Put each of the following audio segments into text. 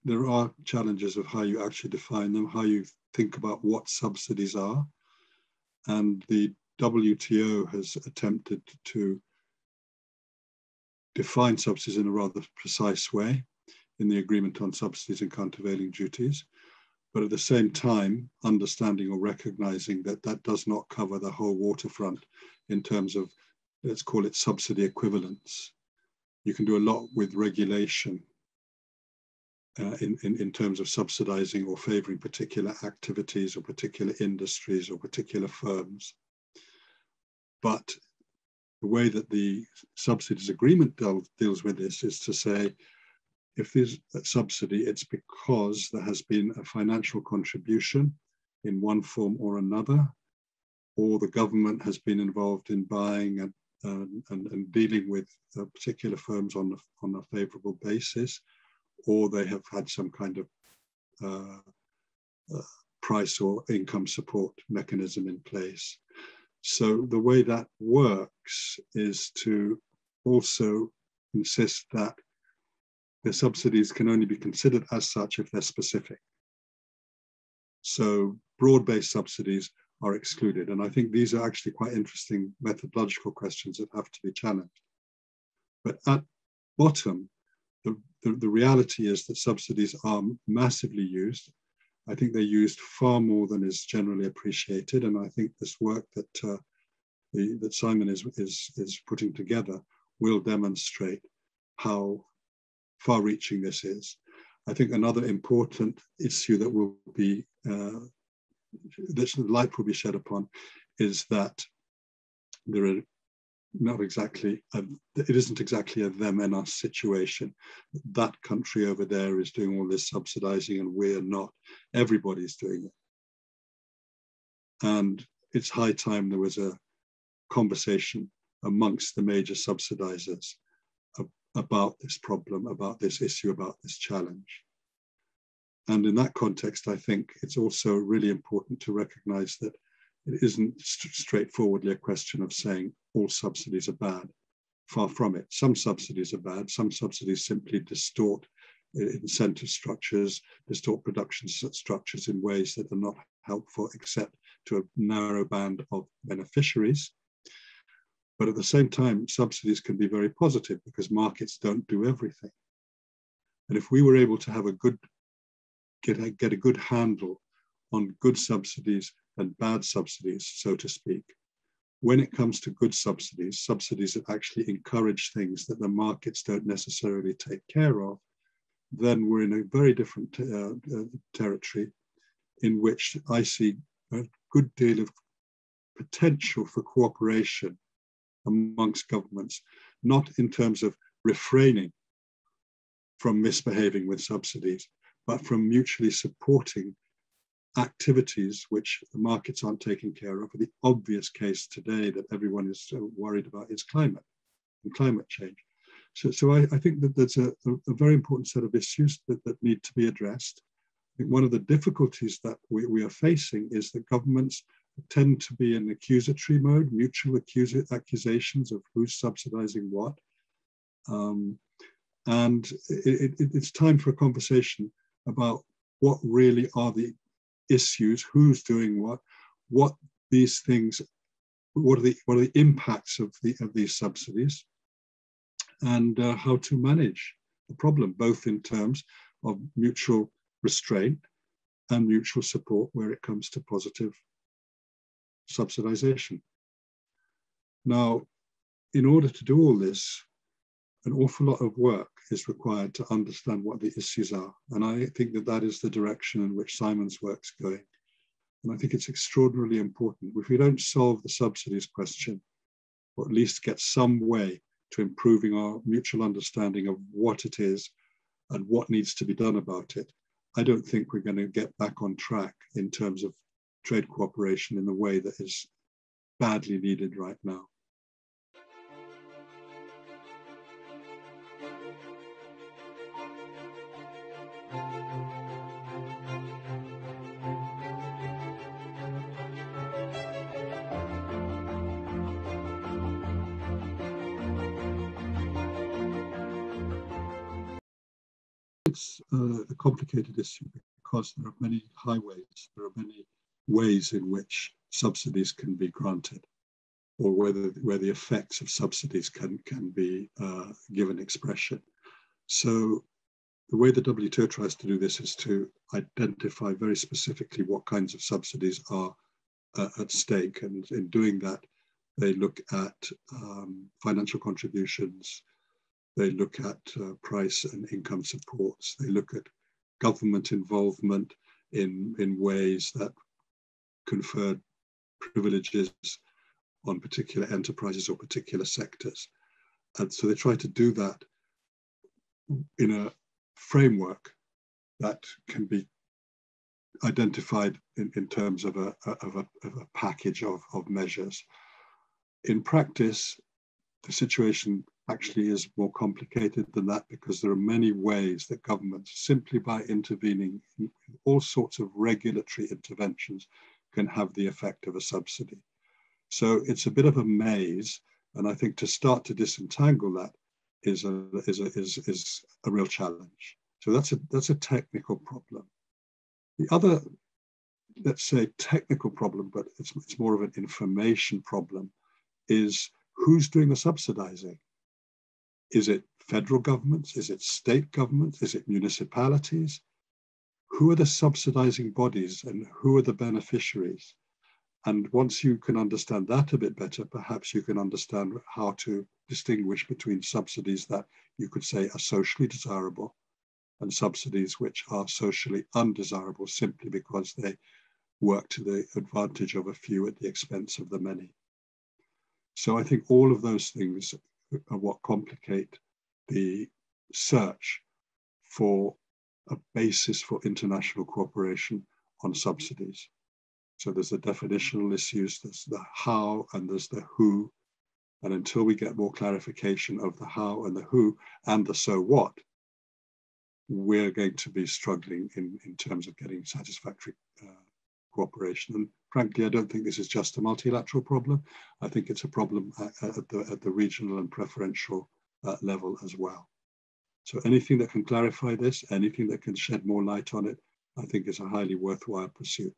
there are challenges of how you actually define them, how you think about what subsidies are. And the WTO has attempted to define subsidies in a rather precise way in the Agreement on Subsidies and Countervailing Duties, but at the same time, understanding or recognizing that that does not cover the whole waterfront in terms of, let's call it subsidy equivalence. You can do a lot with regulation in terms of subsidizing or favoring particular activities or particular industries or particular firms. But the way that the subsidies agreement deals with this is to say, if there's a subsidy, it's because there has been a financial contribution in one form or another, or the government has been involved in buying and dealing with particular firms on a favorable basis, or they have had some kind of price or income support mechanism in place. So the way that works is to also insist that the subsidies can only be considered as such if they're specific. So broad-based subsidies are excluded. And I think these are actually quite interesting methodological questions that have to be challenged. But at bottom, the reality is that subsidies are massively used. I think they're used far more than is generally appreciated. And I think this work that that Simon is putting together will demonstrate how far-reaching this is. I think another important issue that will be, that the light will be shed upon, is that there are not exactly, it isn't exactly a them and us situation. That country over there is doing all this subsidizing and we're not. Everybody's doing it. And it's high time there was a conversation amongst the major subsidizers about this problem, about this issue, about this challenge. And in that context, I think it's also really important to recognize that it isn't straightforwardly a question of saying all subsidies are bad. Far from it. Some subsidies are bad. Some subsidies simply distort incentive structures, distort production structures in ways that are not helpful except to a narrow band of beneficiaries. But at the same time, subsidies can be very positive because markets don't do everything. And if we were able to have a good, get a good handle on good subsidies and bad subsidies, so to speak, when it comes to good subsidies, subsidies that actually encourage things that the markets don't necessarily take care of, then we're in a very different territory in which I see a good deal of potential for cooperation amongst governments, not in terms of refraining from misbehaving with subsidies, but from mutually supporting activities which the markets aren't taking care of. The obvious case today that everyone is so worried about is climate and climate change. So I think that there's a very important set of issues that need to be addressed. I think one of the difficulties that we are facing is that governments tend to be in accusatory mode, mutual accusations of who's subsidizing what. And it's time for a conversation about what really are the issues, who's doing what these things, what are the impacts of these subsidies, and how to manage the problem, both in terms of mutual restraint and mutual support where it comes to positive subsidization. Now, in order to do all this, an awful lot of work is required to understand what the issues are. And I think that that is the direction in which Simon's work's going. And I think it's extraordinarily important. If we don't solve the subsidies question, or at least get some way to improving our mutual understanding of what it is and what needs to be done about it, I don't think we're going to get back on track in terms of trade cooperation in the way that is badly needed right now. It's a complicated issue because there are many highways, there are many ways in which subsidies can be granted, or where the effects of subsidies can be given expression. So the way the WTO tries to do this is to identify very specifically what kinds of subsidies are at stake. And in doing that, they look at financial contributions, they look at price and income supports, they look at government involvement in ways that confer privileges on particular enterprises or particular sectors. And so they try to do that in a framework that can be identified in terms of a package of measures. In practice, the situation actually is more complicated than that, because there are many ways that governments, simply by intervening in all sorts of regulatory interventions, can have the effect of a subsidy. So it's a bit of a maze, and I think to start to disentangle that is a real challenge. So that's a technical problem. The other, let's say, technical problem, but it's more of an information problem, is who's doing the subsidizing? Is it federal governments? Is it state governments? Is it municipalities? Who are the subsidizing bodies and who are the beneficiaries? And once you can understand that a bit better, perhaps you can understand how to distinguish between subsidies that you could say are socially desirable and subsidies which are socially undesirable simply because they work to the advantage of a few at the expense of the many. So I think all of those things are what complicate the search for a basis for international cooperation on subsidies. So there's the definitional issues, there's the how, and there's the who. And until we get more clarification of the how and the who and the so what, we're going to be struggling in terms of getting satisfactory cooperation. And frankly, I don't think this is just a multilateral problem. I think it's a problem at the regional and preferential level as well. So anything that can clarify this, anything that can shed more light on it, I think is a highly worthwhile pursuit.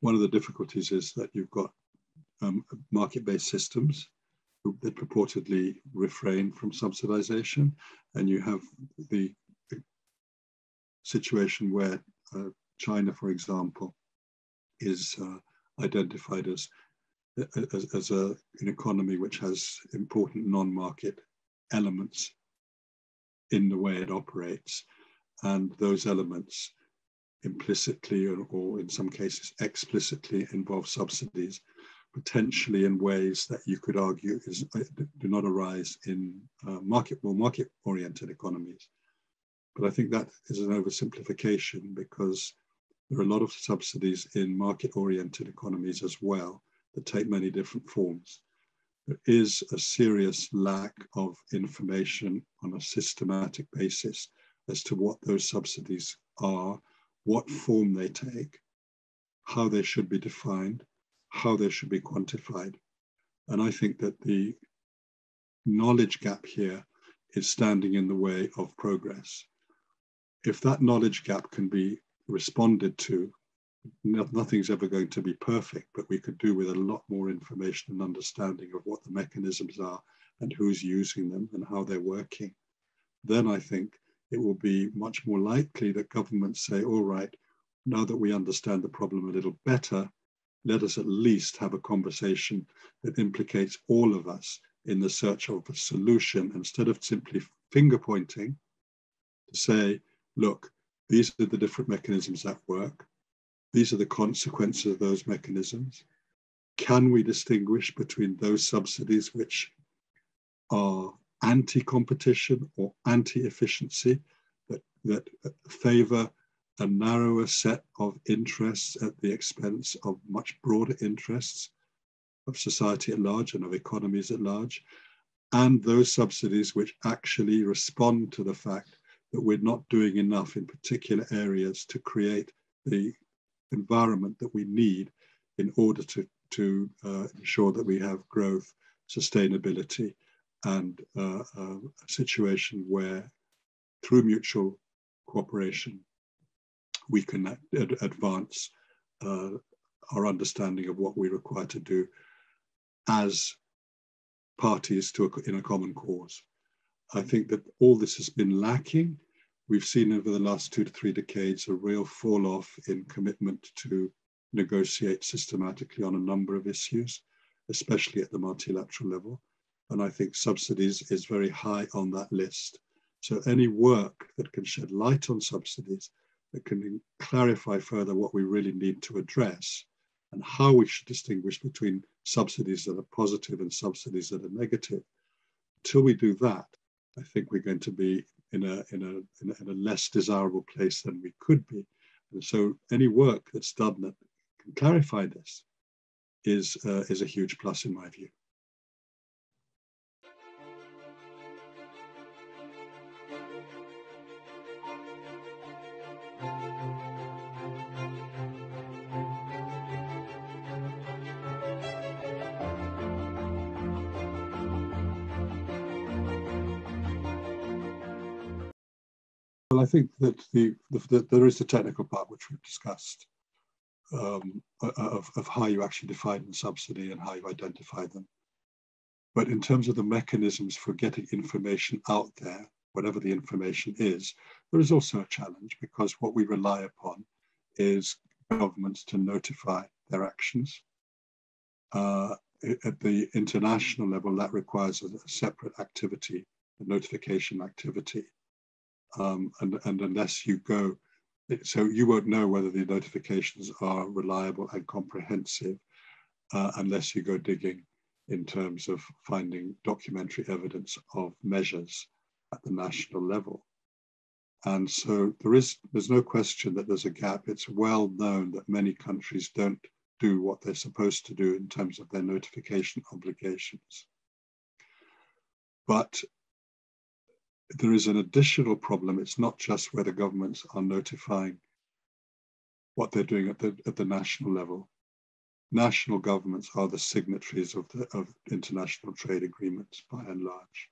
One of the difficulties is that you've got market-based systems that purportedly refrain from subsidization, and you have the situation where China, for example, is identified as an economy which has important non-market elements in the way it operates, and those elements implicitly or in some cases explicitly involve subsidies, potentially in ways that you could argue do not arise in more market-oriented economies. But I think that is an oversimplification, because there are a lot of subsidies in market-oriented economies as well that take many different forms. There is a serious lack of information on a systematic basis as to what those subsidies are, what form they take, how they should be defined, how they should be quantified. And I think that the knowledge gap here is standing in the way of progress. If that knowledge gap can be responded to, nothing's ever going to be perfect, but we could do with a lot more information and understanding of what the mechanisms are and who's using them and how they're working. Then I think it will be much more likely that governments say, all right, now that we understand the problem a little better, let us at least have a conversation that implicates all of us in the search of a solution, instead of simply finger pointing to say, look, these are the different mechanisms that work. These are the consequences of those mechanisms. Can we distinguish between those subsidies which are anti-competition or anti-efficiency, that favor a narrower set of interests at the expense of much broader interests, of society at large and of economies at large, and those subsidies which actually respond to the fact that we're not doing enough in particular areas to create the environment that we need in order to ensure that we have growth, sustainability, and a situation where through mutual cooperation we can advance our understanding of what we require to do as parties in a common cause. I think that all this has been lacking. We've seen over the last 2 to 3 decades a real fall off in commitment to negotiate systematically on a number of issues, especially at the multilateral level. And I think subsidies is very high on that list. So any work that can shed light on subsidies, that can clarify further what we really need to address and how we should distinguish between subsidies that are positive and subsidies that are negative. Until we do that, I think we're going to be in a less desirable place than we could be. And so any work that's done that can clarify this is a huge plus in my view. Well, I think that there is the technical part which we've discussed of how you actually define a subsidy and how you identify them. But in terms of the mechanisms for getting information out there, whatever the information is, there is also a challenge, because what we rely upon is governments to notify their actions. At the international level, that requires a separate activity, a notification activity. And unless you go, so you won't know whether the notifications are reliable and comprehensive unless you go digging in terms of finding documentary evidence of measures at the national level. And so there's no question that there's a gap. It's well known that many countries don't do what they're supposed to do in terms of their notification obligations. But there is an additional problem. It's not just whether governments are notifying what they're doing at the national level. National governments are the signatories of international trade agreements by and large.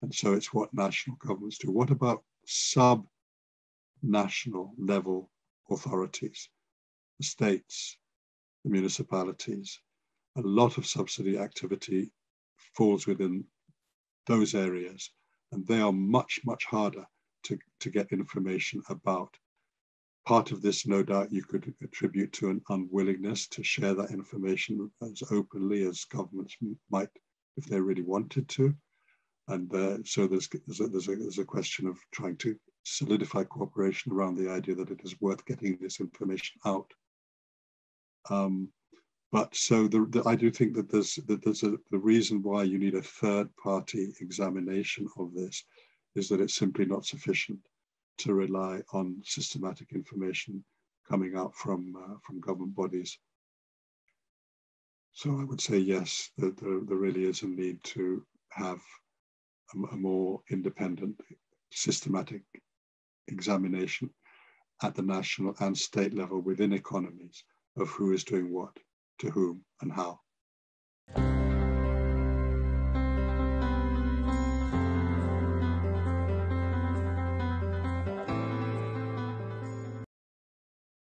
And so it's what national governments do. What about sub-national level authorities, the states, the municipalities? A lot of subsidy activity falls within those areas, and they are much, much harder to get information about. Part of this, no doubt, you could attribute to an unwillingness to share that information as openly as governments might if they really wanted to. And so there's a question of trying to solidify cooperation around the idea that it is worth getting this information out. But so I do think that there's the reason why you need a third-party examination of this is that it's simply not sufficient to rely on systematic information coming out from government bodies. So I would say yes, that there really is a need to have a more independent, systematic examination at the national and state level within economies of who is doing what, to whom, and how.